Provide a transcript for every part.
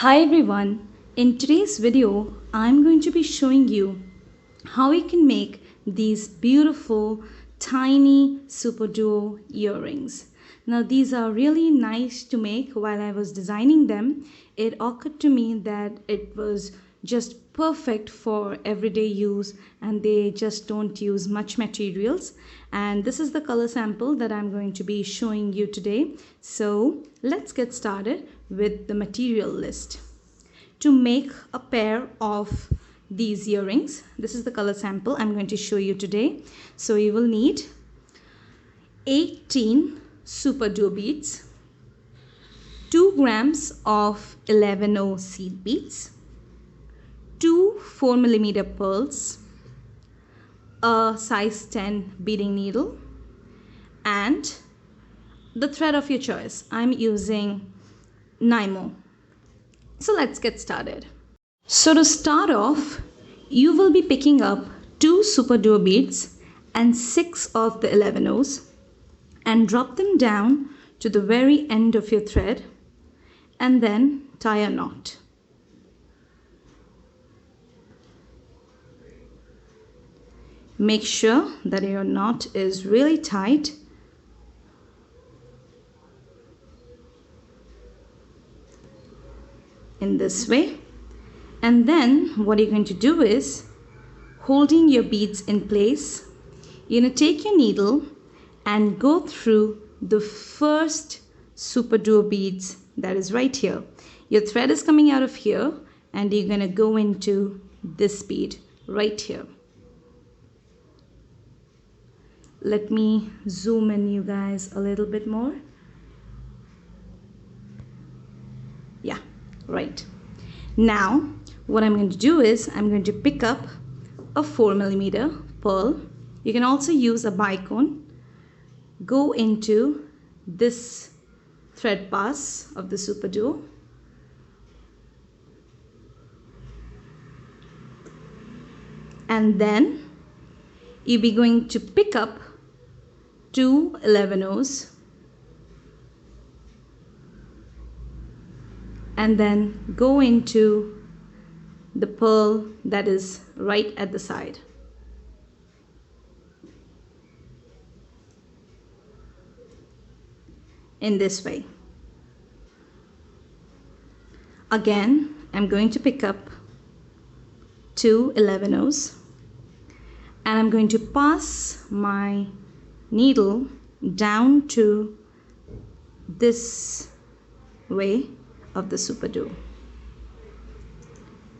Hi everyone, in today's video I'm going to be showing you how you can make these beautiful tiny Superduo earrings. Now these are really nice to make. While I was designing them, it occurred to me that it was just perfect for everyday use and they just don't use much materials. And this is the color sample that I'm going to be showing you today. So let's get started with the material list. To make a pair of these earrings, this is the color sample I'm going to show you today. So you will need 18 Superduo beads, 2 grams of 11O seed beads, 2 4mm pearls, a size 10 beading needle, and the thread of your choice. I'm using nymo. So let's get started. So to start off, you will be picking up 2 Superduo beads and 6 of the 11Os and drop them down to the very end of your thread and then tie a knot. Make sure that your knot is really tight. In this way. And then what you're going to do is, holding your beads in place, you're going to take your needle and go through the first Superduo beads that is right here. Your thread is coming out of here and you're going to go into this bead right here. Let me zoom in you guys a little bit more. Yeah, right. Now what I'm going to do is I'm going to pick up a 4mm pearl. You can also use a bicone. Go into this thread pass of the Superduo. And then you'll be going to pick up 2 11Os and then go into the pearl that is right at the side. In this way. Again, I'm going to pick up 2 11Os and I'm going to pass my needle down to this way of the Superduo.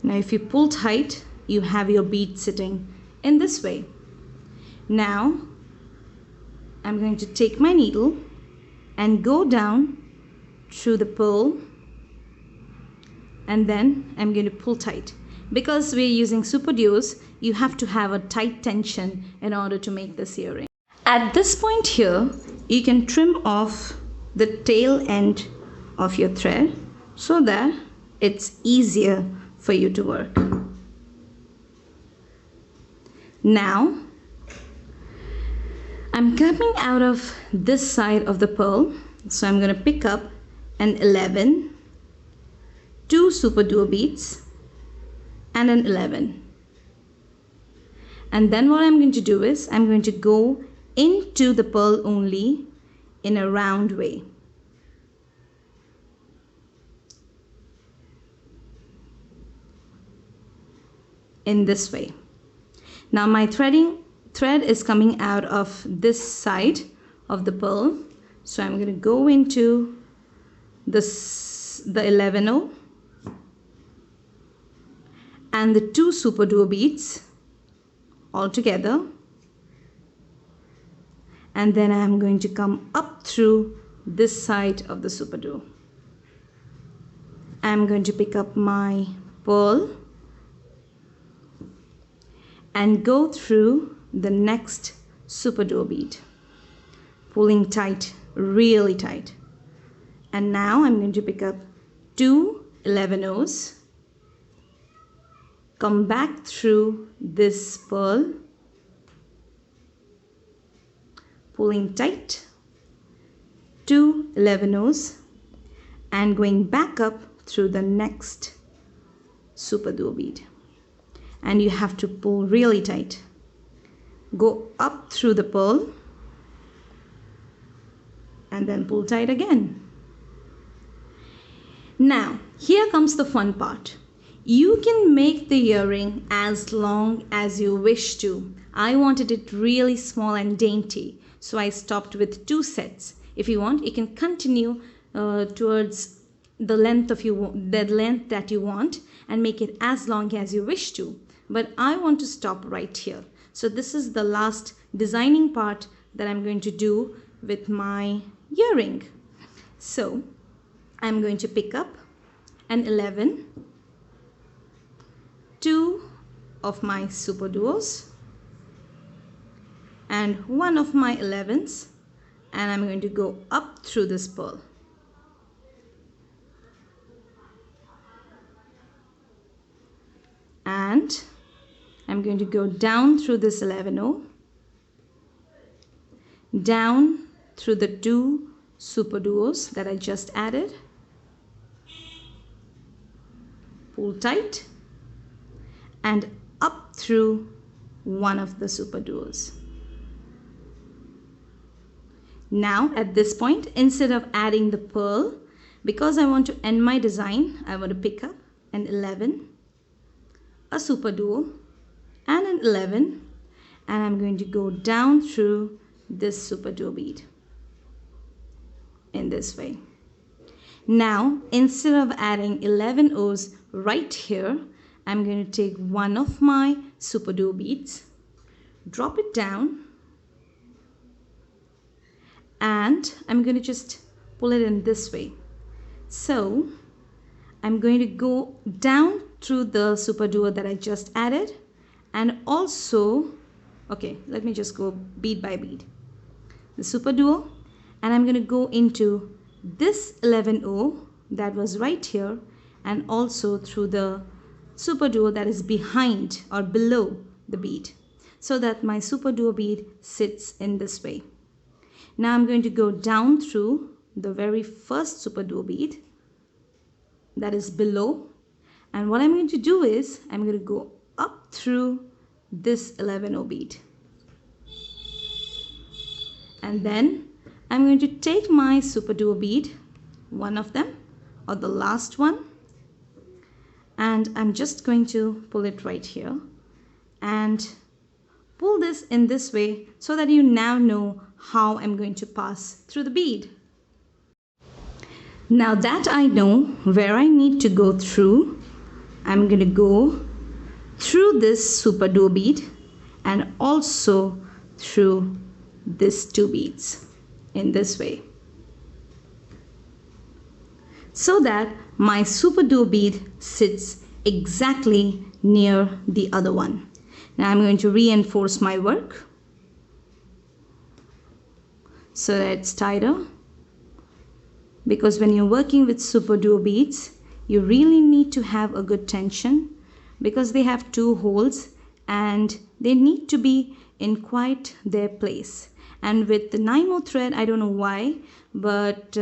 Now if you pull tight, you have your bead sitting in this way. Now I'm going to take my needle and go down through the pearl and then I'm going to pull tight. Because we're using Superduos, you have to have a tight tension in order to make this earring. At this point here, you can trim off the tail end of your thread so that it's easier for you to work. Now I'm coming out of this side of the pearl, so I'm going to pick up an 11, 2 Superduo beads and an 11, and then what I'm going to do is I'm going to go into the pearl only in a round way. In this way. Now my thread is coming out of this side of the pearl, so I'm going to go into the 11O and the 2 Superduo beads all together, and then I'm going to come up through this side of the Superduo. I'm going to pick up my pearl and go through the next Superduo bead, pulling tight, really tight. And now I'm going to pick up 2 11Os, come back through this pearl, pulling tight, 2 11Os, and going back up through the next Superduo bead. And you have to pull really tight. Go up through the pearl and then pull tight again. Now, here comes the fun part. You can make the earring as long as you wish to. I wanted it really small and dainty, so I stopped with 2 sets. If you want, you can continue towards the length that you want and make it as long as you wish to. But I want to stop right here. So this is the last designing part that I'm going to do with my earring. So I'm going to pick up an 11, 2 of my Superduos and 1 of my 11s, and I'm going to go up through this pearl. And I'm going to go down through this 11O, down through the 2 Superduos that I just added, pull tight, and up through one of the Superduos. Now at this point, instead of adding the pearl, because I want to end my design, I want to pick up an 11, a Superduo, and an 11, and I'm going to go down through this Superduo bead in this way. Now instead of adding 11 O's right here, I'm going to take one of my Superduo beads, drop it down, and I'm going to just pull it in this way. So I'm going to go down through the Superduo that I just added, and also, okay, let me just go bead by bead. The Superduo, and I'm going to go into this 11O that was right here, and also through the Superduo that is behind or below the bead, so that my Superduo bead sits in this way. Now I'm going to go down through the very first Superduo bead that is below, and what I'm going to do is I'm going to go up through this 11O bead, and then I'm going to take my Superduo bead, one of them or the last one, and I'm just going to pull it right here and pull this in this way, so that you now know how I'm going to pass through the bead. Now that I know where I need to go through, I'm going to go through this Superduo bead and also through these 2 beads in this way, so that my Superduo bead sits exactly near the other one. Now I'm going to reinforce my work so that it's tighter, because when you're working with Superduo beads, you really need to have a good tension, because they have 2 holes and they need to be in quite their place. And with the nymo thread, I don't know why, but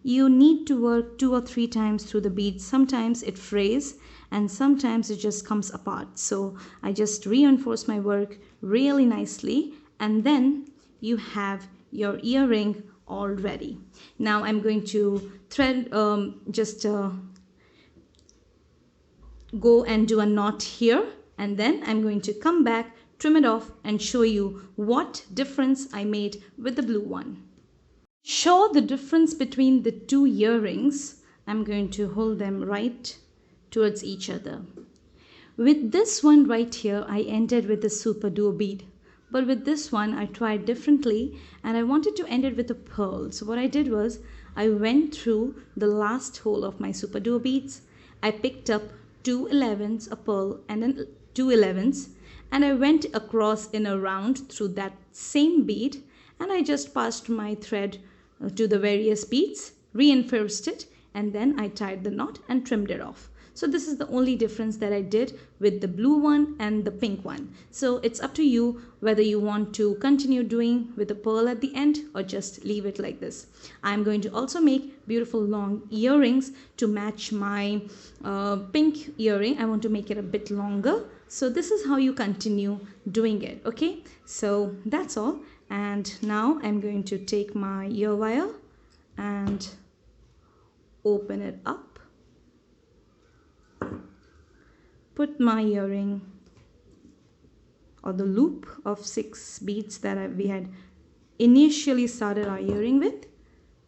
you need to work 2 or 3 times through the bead. Sometimes it frays and sometimes it just comes apart. So I just reinforce my work really nicely, and then you have your earring all ready. Now I'm going to thread, go and do a knot here, and then I'm going to come back, trim it off, and show you what difference I made with the blue one. Show the difference between the 2 earrings. I'm going to hold them right towards each other. With this one right here, I ended with the Superduo bead, but with this one I tried differently and I wanted to end it with a pearl. So what I did was I went through the last hole of my Superduo beads. I picked up 2 11s, a pearl, and then 2 11s, and I went across in a round through that same bead, and I just passed my thread to the various beads, reinforced it, and then I tied the knot and trimmed it off. So this is the only difference that I did with the blue one and the pink one. So it's up to you whether you want to continue doing with a pearl at the end or just leave it like this. I'm going to also make beautiful long earrings to match my pink earring. I want to make it a bit longer. So this is how you continue doing it. Okay, so that's all. And now I'm going to take my ear wire and open it up, put my earring or the loop of 6 beads that we had initially started our earring with,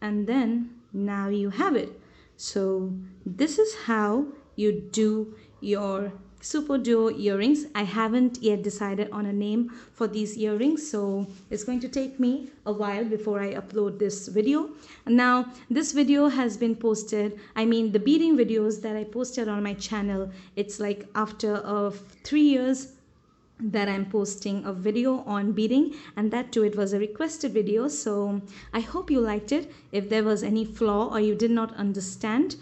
and then now you have it. So this is how you do your Superduo earrings. I haven't yet decided on a name for these earrings, so it's going to take me a while before I upload this video. And now this video has been posted, I mean the beading videos that I posted on my channel, it's like after 3 years that I'm posting a video on beading, and that too it was a requested video. So I hope you liked it. If there was any flaw or you did not understand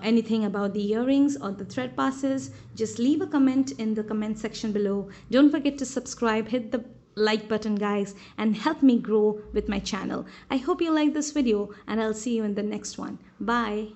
anything about the earrings or the thread passes, just leave a comment in the comment section below. Don't forget to subscribe, hit the like button guys, and help me grow with my channel. I hope you like this video, and I'll see you in the next one. Bye.